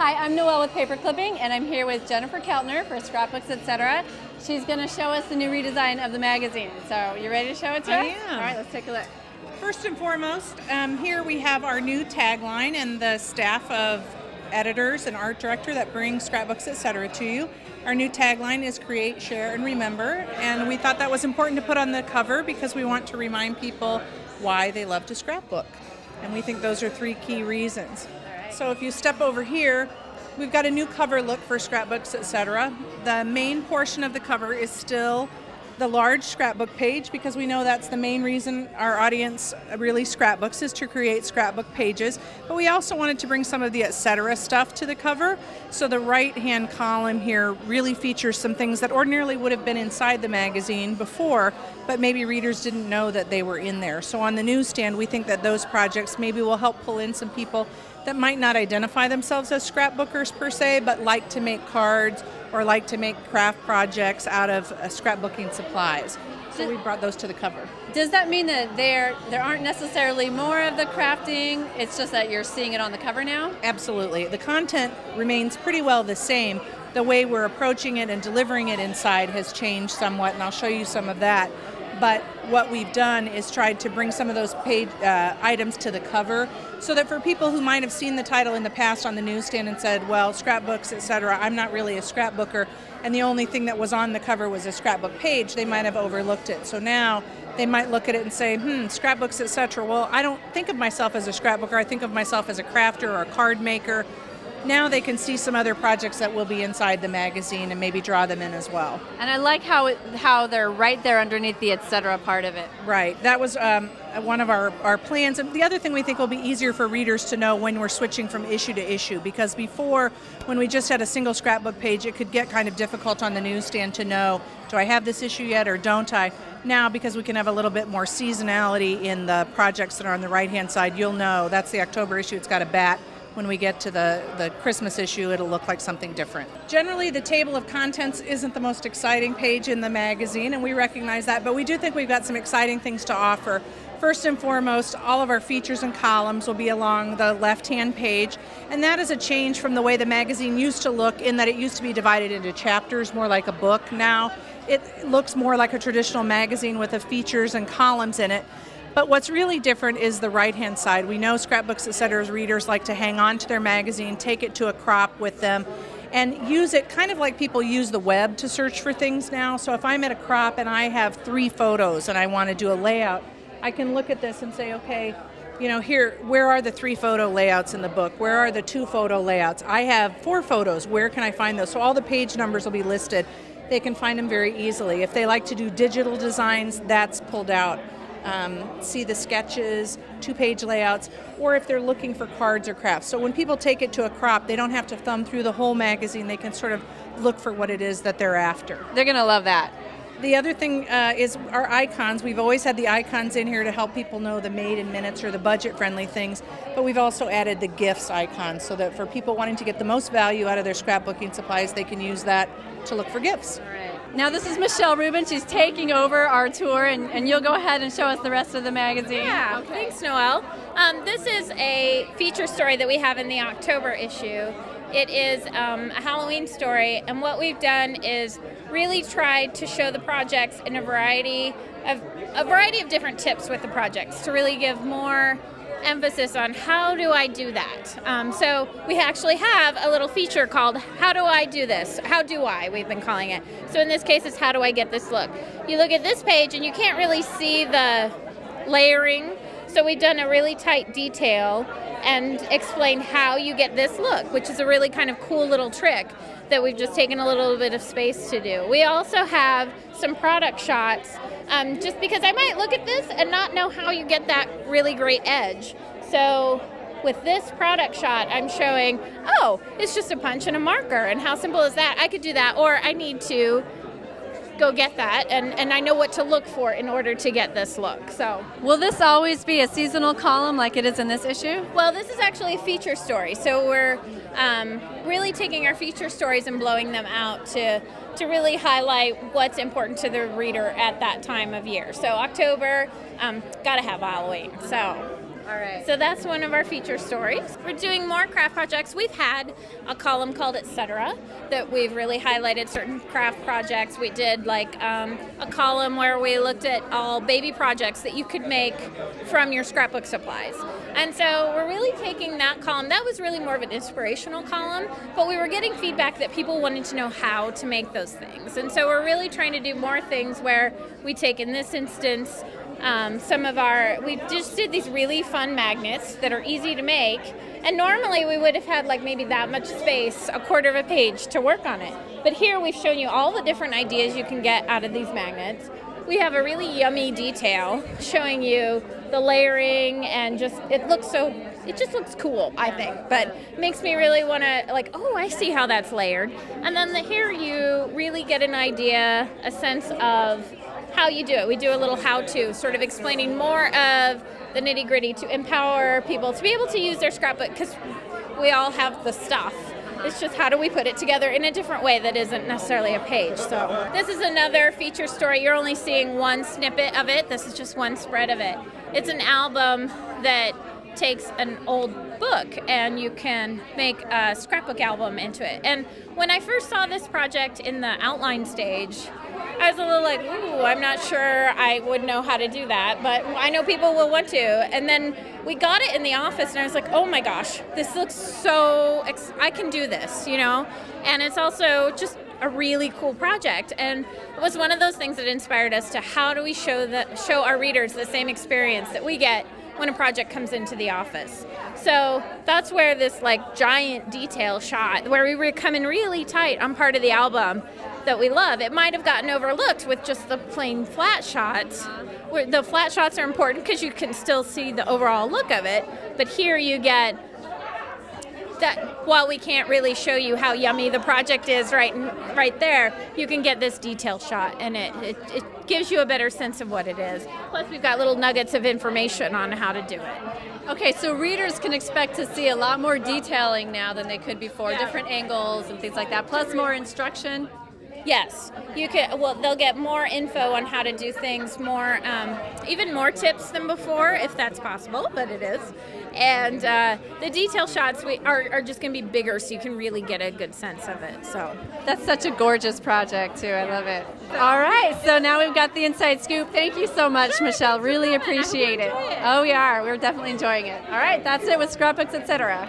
Hi, I'm Noelle with Paper Clipping, and I'm here with Jennifer Keltner for Scrapbooks, etc. She's going to show us the new redesign of the magazine. So, you ready to show it to us? I am. All right, let's take a look. First and foremost, here we have our new tagline and the staff of editors and art director that bring Scrapbooks, etc. to you. Our new tagline is Create, Share, and Remember, and we thought that was important to put on the cover because we want to remind people why they love to scrapbook. And we think those are three key reasons. So if you step over here, we've got a new cover look for Scrapbooks, etc. The main portion of the cover is still the large scrapbook page because we know that's the main reason our audience really scrapbooks is to create scrapbook pages. But we also wanted to bring some of the etc. stuff to the cover. So the right-hand column here really features some things that ordinarily would have been inside the magazine before, but maybe readers didn't know that they were in there. So on the newsstand, we think that those projects maybe will help pull in some people that might not identify themselves as scrapbookers per se, but like to make cards or like to make craft projects out of scrapbooking supplies. So we brought those to the cover. Does that mean that there aren't necessarily more of the crafting, it's just that you're seeing it on the cover now? Absolutely. The content remains pretty well the same. The way we're approaching it and delivering it inside has changed somewhat, and I'll show you some of that. But what we've done is tried to bring some of those page items to the cover so that for people who might have seen the title in the past on the newsstand and said, well, scrapbooks, etc., I'm not really a scrapbooker, and the only thing that was on the cover was a scrapbook page, they might have overlooked it. So now they might look at it and say, scrapbooks, etc., well, I don't think of myself as a scrapbooker, I think of myself as a crafter or a card maker. Now they can see some other projects that will be inside the magazine and maybe draw them in as well. And I like how they're right there underneath the etc. part of it. Right. That was one of our plans. And the other thing we think will be easier for readers to know when we're switching from issue to issue, because before, when we just had a single scrapbook page, it could get kind of difficult on the newsstand to know, do I have this issue yet or don't I? Now, because we can have a little bit more seasonality in the projects that are on the right-hand side, you'll know that's the October issue, it's got a bat. When we get to the Christmas issue, it'll look like something different. Generally, the table of contents isn't the most exciting page in the magazine, and we recognize that, but we do think we've got some exciting things to offer. First and foremost, all of our features and columns will be along the left-hand page, and that is a change from the way the magazine used to look in that it used to be divided into chapters, more like a book. Now, it looks more like a traditional magazine with the features and columns in it. But what's really different is the right-hand side. We know Scrapbooks, etc.'s readers like to hang on to their magazine, take it to a crop with them, and use it kind of like people use the web to search for things now. So if I'm at a crop and I have 3 photos and I want to do a layout, I can look at this and say, okay, you know, here, where are the 3 photo layouts in the book? Where are the 2 photo layouts? I have 4 photos. Where can I find those? So all the page numbers will be listed. They can find them very easily. If they like to do digital designs, that's pulled out. See the sketches, 2-page layouts, or if they're looking for cards or crafts. So when people take it to a crop, they don't have to thumb through the whole magazine. They can sort of look for what it is that they're after. They're going to love that. The other thing is our icons. We've always had the icons in here to help people know the made in minutes or the budget-friendly things, but we've also added the gifts icon so that for people wanting to get the most value out of their scrapbooking supplies, they can use that to look for gifts. All right. Now this is Michelle Rubin. She's taking over our tour, and you'll go ahead and show us the rest of the magazine. Yeah, okay. Thanks, Noelle. This is a feature story that we have in the October issue. It is a Halloween story, and what we've done is really tried to show the projects in a variety of different tips with the projects to really give more emphasis on how do I do that. So we actually have a little feature called How Do I Do This? How do I? We've been calling it. So in this case, it's How Do I Get This Look? You look at this page and you can't really see the layering. So we've done a really tight detail and explained how you get this look, which is a really kind of cool little trick that we've just taken a little bit of space to do. We also have some product shots, just because I might look at this and not know how you get that really great edge. So with this product shot, I'm showing, oh, it's just a punch and a marker, and how simple is that? I could do that, or I need to go get that, and I know what to look for in order to get this look. So, will this always be a seasonal column like it is in this issue? Well, this is actually a feature story, so we're really taking our feature stories and blowing them out to really highlight what's important to the reader at that time of year. So October, gotta have Halloween. So All right. So that's one of our feature stories. We're doing more craft projects. We've had a column called Etc. that we've really highlighted certain craft projects. We did like a column where we looked at all baby projects that you could make from your scrapbook supplies. And so we're really taking that column. That was really more of an inspirational column, but we were getting feedback that people wanted to know how to make those things. And so we're really trying to do more things where we take, in this instance, we just did these really fun magnets that are easy to make, and normally we would have had like maybe that much space, a quarter of a page to work on it. But here we've shown you all the different ideas you can get out of these magnets. We have a really yummy detail showing you the layering, and it just looks cool, I think, but makes me really want to like, oh, I see how that's layered. And then here you really get an idea, a sense of how you do it. We do a little how-to, sort of explaining more of the nitty-gritty to empower people to be able to use their scrapbook, because we all have the stuff. It's just how do we put it together in a different way that isn't necessarily a page. So this is another feature story. You're only seeing one snippet of it. This is just one spread of it. It's an album that takes an old book and you can make a scrapbook album into it. And when I first saw this project in the outline stage, I was a little like, ooh, I'm not sure I would know how to do that, but I know people will want to. And then we got it in the office and I was like, oh my gosh, this looks so, I can do this, you know? And it's also just a really cool project. And it was one of those things that inspired us to how do we show our readers the same experience that we get when a project comes into the office. So that's where this like giant detail shot, where we were coming really tight on part of the album that we love, it might have gotten overlooked with just the plain flat shots. Where the flat shots are important because you can still see the overall look of it, but here you get that while we can't really show you how yummy the project is right there, you can get this detail shot, and it gives you a better sense of what it is. Plus we've got little nuggets of information on how to do it. Okay, so readers can expect to see a lot more detailing now than they could before, different angles and things like that, plus more instruction. Yes, you can. Well, they'll get more info on how to do things, more, even more tips than before, if that's possible, but it is. And the detail shots are just going to be bigger, so you can really get a good sense of it. So that's such a gorgeous project too. I love it. All right, so now we've got the inside scoop. Thank you so much, Michelle. Really appreciate it. Oh, we are. We're definitely enjoying it. All right, that's it with Scrapbooks, etc.